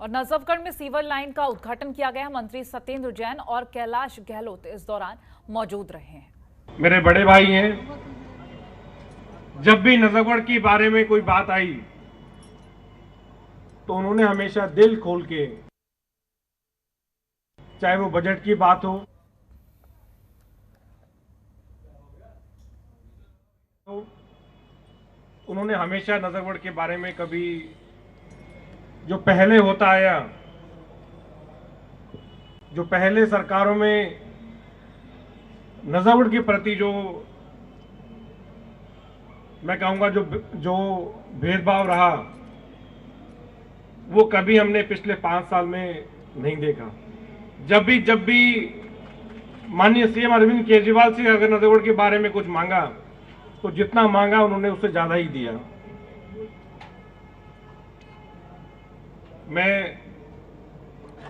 और नजफगढ़ में sewer line का उद्घाटन किया गया। मंत्री सत्येंद्र जैन और कैलाश गहलोत इस दौरान मौजूद रहे हैं। मेरे बड़े भाई हैं, जब भी नजफगढ़ के बारे में कोई बात आई तो उन्होंने हमेशा दिल खोल के, चाहे वो बजट की बात हो, तो उन्होंने हमेशा नजफगढ़ के बारे में कभी जो पहले होता आया, जो पहले सरकारों में नजफगढ़ के प्रति जो मैं कहूंगा जो भेदभाव रहा, वो कभी हमने पिछले 5 साल में नहीं देखा। जब भी माननीय सीएम अरविंद केजरीवाल से अगर नजफगढ़ के बारे में कुछ मांगा तो जितना मांगा उन्होंने उससे ज्यादा ही दिया। मैं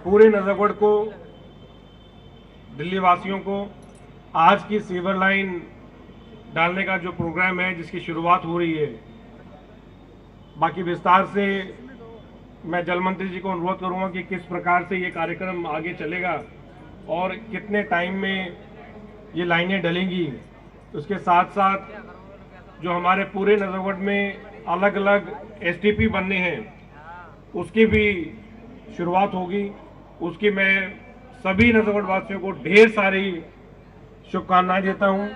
पूरे नजफगढ़ को, दिल्ली वासियों को आज की सीवर लाइन डालने का जो प्रोग्राम है, जिसकी शुरुआत हो रही है, बाकी विस्तार से मैं जल मंत्री जी को अनुरोध करूंगा कि किस प्रकार से ये कार्यक्रम आगे चलेगा और कितने टाइम में ये लाइनें डलेंगी। उसके साथ साथ जो हमारे पूरे नजफगढ़ में अलग अलग एसटीपी बनने हैं, उसकी भी शुरुआत होगी। उसकी मैं सभी नजफगढ़ वासियों को ढेर सारी शुभकामनाएं देता हूं।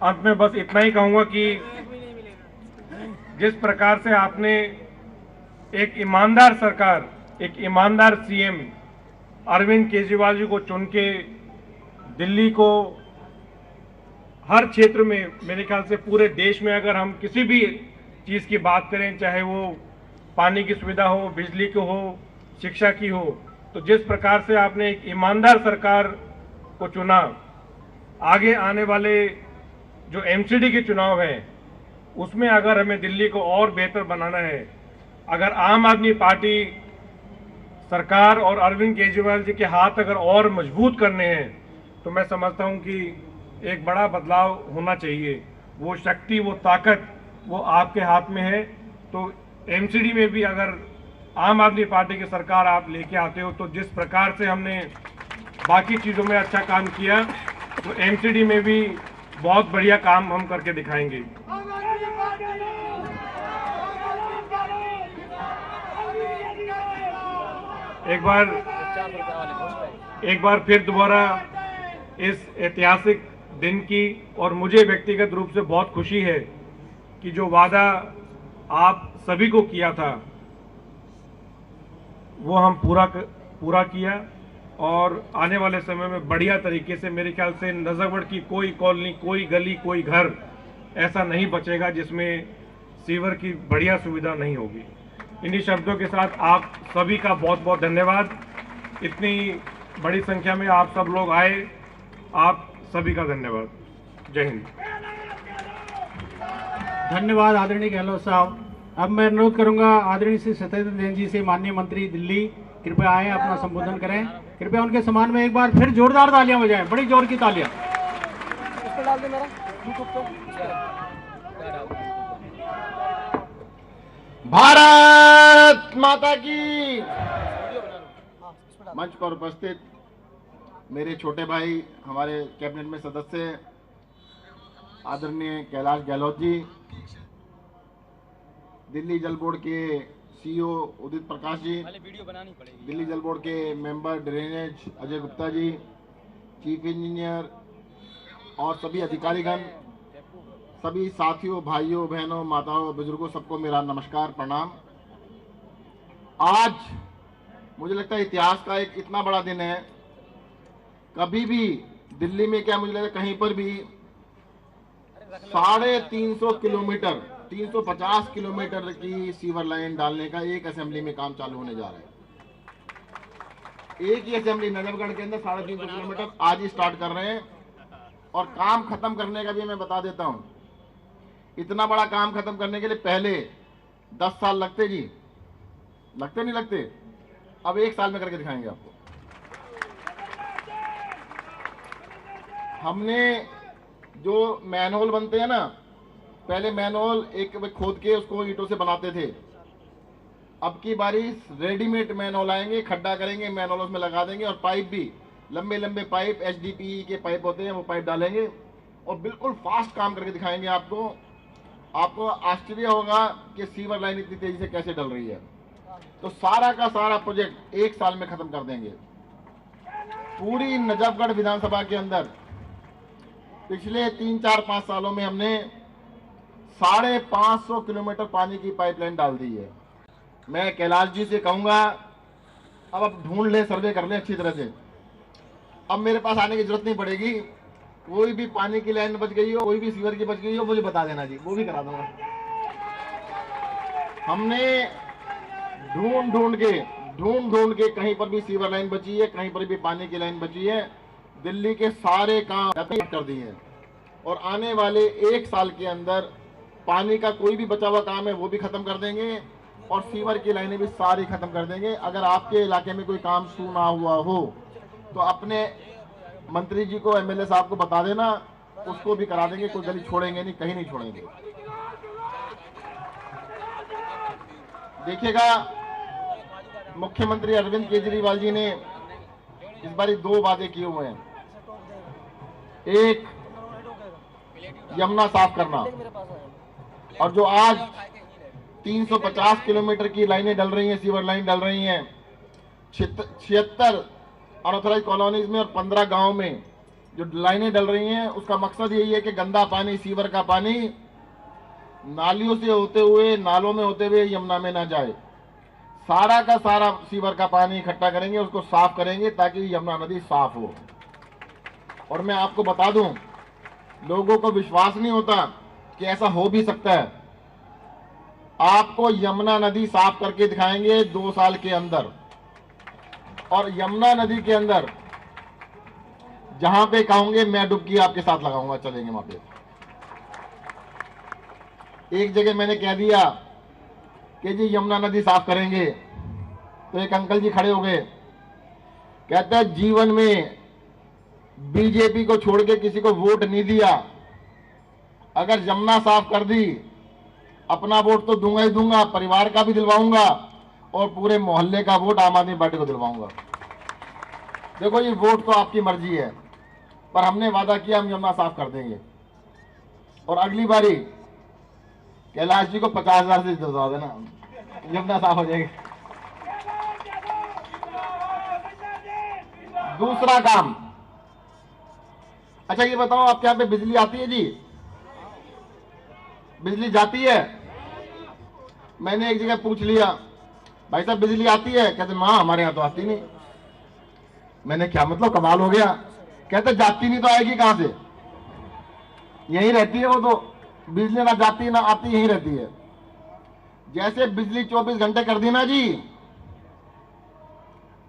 अंत में बस इतना ही कहूंगा कि जिस प्रकार से आपने एक ईमानदार सरकार, एक ईमानदार सीएम अरविंद केजरीवाल जी को चुन के दिल्ली को हर क्षेत्र में, मेरे ख्याल से पूरे देश में अगर हम किसी भी चीज की बात करें, चाहे वो पानी की सुविधा हो, बिजली की हो, शिक्षा की हो, तो जिस प्रकार से आपने एक ईमानदार सरकार को चुना, आगे आने वाले जो एमसीडी के चुनाव हैं उसमें अगर हमें दिल्ली को और बेहतर बनाना है, अगर आम आदमी पार्टी सरकार और अरविंद केजरीवाल जी के हाथ अगर और मजबूत करने हैं, तो मैं समझता हूं कि एक बड़ा बदलाव होना चाहिए। वो शक्ति, वो ताकत, वो आपके हाथ में है। तो एमसीडी में भी अगर आम आदमी पार्टी की सरकार आप लेके आते हो, तो जिस प्रकार से हमने बाकी चीजों में अच्छा काम किया, तो एमसीडी में भी बहुत बढ़िया काम हम करके दिखाएंगे। एक बार फिर दोबारा इस ऐतिहासिक दिन की, और मुझे व्यक्तिगत रूप से बहुत खुशी है कि जो वादा आप सभी को किया था वो हम पूरा किया, और आने वाले समय में बढ़िया तरीके से, मेरे ख्याल से नजफगढ़ की कोई कॉलोनी, कोई गली, कोई घर ऐसा नहीं बचेगा जिसमें सीवर की बढ़िया सुविधा नहीं होगी। इन्हीं शब्दों के साथ आप सभी का बहुत बहुत धन्यवाद। इतनी बड़ी संख्या में आप सब लोग आए, आप सभी का धन्यवाद। जय हिंद। धन्यवाद आदरणीय गहलोत साहब। अब मैं अनुरोध करूंगा आदरणीय श्री सत्येंद्र जैन जी से, माननीय मंत्री दिल्ली, कृपया आए, अपना संबोधन करें। कृपया उनके सम्मान में एक बार फिर जोरदार तालियां बजाएं, बड़ी जोर की तालियां। भारत माता की। मंच पर उपस्थित मेरे छोटे भाई, हमारे कैबिनेट में सदस्य आदरणीय कैलाश गहलोत जी, दिल्ली जल बोर्ड के सीईओ उदित प्रकाश जी, दिल्ली जल बोर्ड के member drainage Ajay Gupta ji, chief engineer और सभी अधिकारीगण, सभी साथियों, भाइयों, बहनों, माताओं, बुजुर्गों, सबको मेरा नमस्कार, प्रणाम। आज मुझे लगता है इतिहास का एक इतना बड़ा दिन है, कभी भी दिल्ली में क्या, मुझे लगता है कहीं पर भी 350 किलोमीटर, 350 किलोमीटर की सीवर लाइन डालने का एक असेंबली में काम चालू होने जा रहा है। एक ही असेंबली नजफगढ़ के अंदर 350 किलोमीटर आज ही स्टार्ट कर रहे हैं। और काम खत्म करने का भी मैं बता देता हूं, इतना बड़ा काम खत्म करने के लिए पहले 10 साल लगते जी, लगते नहीं लगते? अब 1 साल में करके दिखाएंगे आपको। हमने जो मैनहोल बनते हैं ना, पहले मैनहोल एक खोद के उसको ईंटों से बनाते थे। अब की बारी रेडीमेड मैनहोल आएंगे, खड्डा करेंगे, मैनहोल उसमें लगा देंगे और पाइप भी लंबे लंबे पाइप HDPE के पाइप होते हैं, वो पाइप डालेंगे और बिल्कुल फास्ट काम करके दिखाएंगे आपको। आपको आश्चर्य होगा कि सीवर लाइन इतनी तेजी से कैसे डल रही है। तो सारा का सारा प्रोजेक्ट 1 साल में खत्म कर देंगे। पूरी नजफगढ़ विधानसभा के अंदर पिछले 3, 4, 5 सालों में हमने 550 किलोमीटर पानी की पाइपलाइन डाल दी है। मैं कैलाश जी से कहूंगा, अब आप ढूंढ ले, सर्वे कर ले अच्छी तरह से। अब मेरे पास आने की जरूरत नहीं पड़ेगी। कोई भी पानी की लाइन बच गई हो, कोई भी सीवर की बच गई हो, मुझे बता देना जी, वो भी करा दूंगा। हमने ढूंढ ढूंढ के कहीं पर भी सीवर लाइन बची है, कहीं पर भी पानी की लाइन बची है, दिल्ली के सारे काम कर दिए हैं। और आने वाले 1 साल के अंदर पानी का कोई भी बचा हुआ काम है वो भी खत्म कर देंगे और सीवर की लाइनें भी सारी खत्म कर देंगे। अगर आपके इलाके में कोई काम शुरू ना हुआ हो तो अपने मंत्री जी को, MLA साहब को बता देना, उसको भी करा देंगे। कोई गली छोड़ेंगे नहीं, कहीं नहीं छोड़ेंगे। देखिएगा, मुख्यमंत्री अरविंद केजरीवाल जी ने इस बार 2 वादे किए हुए हैं। एक, यमुना साफ करना, और जो आज 350 किलोमीटर की लाइनें डल रही हैं, सीवर लाइन डल रही हैं 76 अनऑथराइज्ड कॉलोनीज में और 15 गांव में जो लाइनें डल रही हैं, उसका मकसद यही है कि गंदा पानी, सीवर का पानी नालियों से होते हुए, नालों में होते हुए यमुना में ना जाए। सारा का सारा सीवर का पानी इकट्ठा करेंगे, उसको साफ करेंगे ताकि यमुना नदी साफ हो। और मैं आपको बता दूं, लोगों को विश्वास नहीं होता कि ऐसा हो भी सकता है। आपको यमुना नदी साफ करके दिखाएंगे 2 साल के अंदर। और यमुना नदी के अंदर जहां पे कहोगे मैं डुबकी आपके साथ लगाऊंगा, चलेंगे वहां पे। एक जगह मैंने कह दिया कि जी यमुना नदी साफ करेंगे, तो एक अंकल जी खड़े हो गए, कहते हैं जीवन में बीजेपी को छोड़ के किसी को वोट नहीं दिया, अगर यमुना साफ कर दी अपना वोट तो दूंगा ही दूंगा, परिवार का भी दिलवाऊंगा और पूरे मोहल्ले का वोट आम आदमी पार्टी को दिलवाऊंगा। देखो, ये वोट तो आपकी मर्जी है, पर हमने वादा किया हम यमुना साफ कर देंगे। और अगली बारी कैलाश जी को 50,000 से दिलवा देना, यमुना साफ हो जाएगी। दूसरा काम, अच्छा ये बताओ, आपके यहाँ पे बिजली आती है जी? बिजली जाती है? मैंने एक जगह पूछ लिया, भाई साहब बिजली आती है? कहते माँ हमारे यहाँ तो आती नहीं। मैंने क्या मतलब, कमाल हो गया। कहते जाती नहीं तो आएगी कहां से, यहीं रहती है वो तो, बिजली ना जाती ना आती, यहीं रहती है। जैसे बिजली 24 घंटे कर दी ना जी,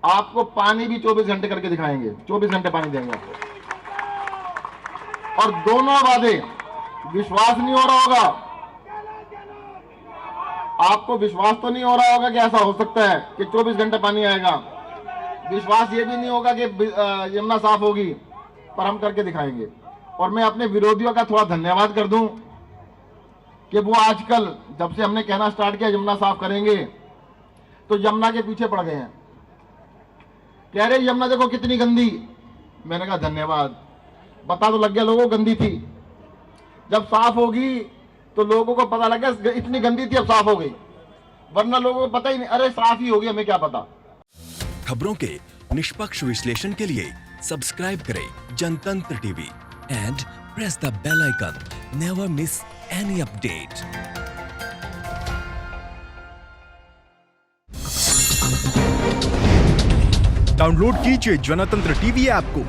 आपको पानी भी 24 घंटे करके दिखाएंगे, 24 घंटे पानी देंगे आपको। और दोनों वादे, विश्वास नहीं हो रहा होगा आपको, विश्वास तो नहीं हो रहा होगा कि ऐसा हो सकता है कि 24 घंटे पानी आएगा। विश्वास ये भी नहीं होगा कि यमुना साफ होगी, पर हम करके दिखाएंगे। और मैं अपने विरोधियों का थोड़ा धन्यवाद कर दूं कि वो आजकल जब से हमने कहना स्टार्ट किया यमुना साफ करेंगे, तो यमुना के पीछे पड़ गए हैं। कह रहे यमुना देखो कितनी गंदी। मैंने कहा धन्यवाद, पता तो लग गया लोगों को गंदी थी। जब साफ होगी तो लोगों को पता लग गया इतनी गंदी थी, अब साफ हो गई, वरना लोगों को पता ही नहीं, अरे साफ ही होगी, हमें क्या पता। खबरों के निष्पक्ष विश्लेषण के लिए सब्सक्राइब करें Jantantra TV and press the bell icon. Never miss any update. Download कीजिए जनतंत्र टीवी ऐप को,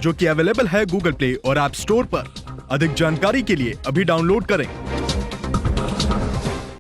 जो कि अवेलेबल है गूगल प्ले और ऐप स्टोर पर। अधिक जानकारी के लिए अभी डाउनलोड करें।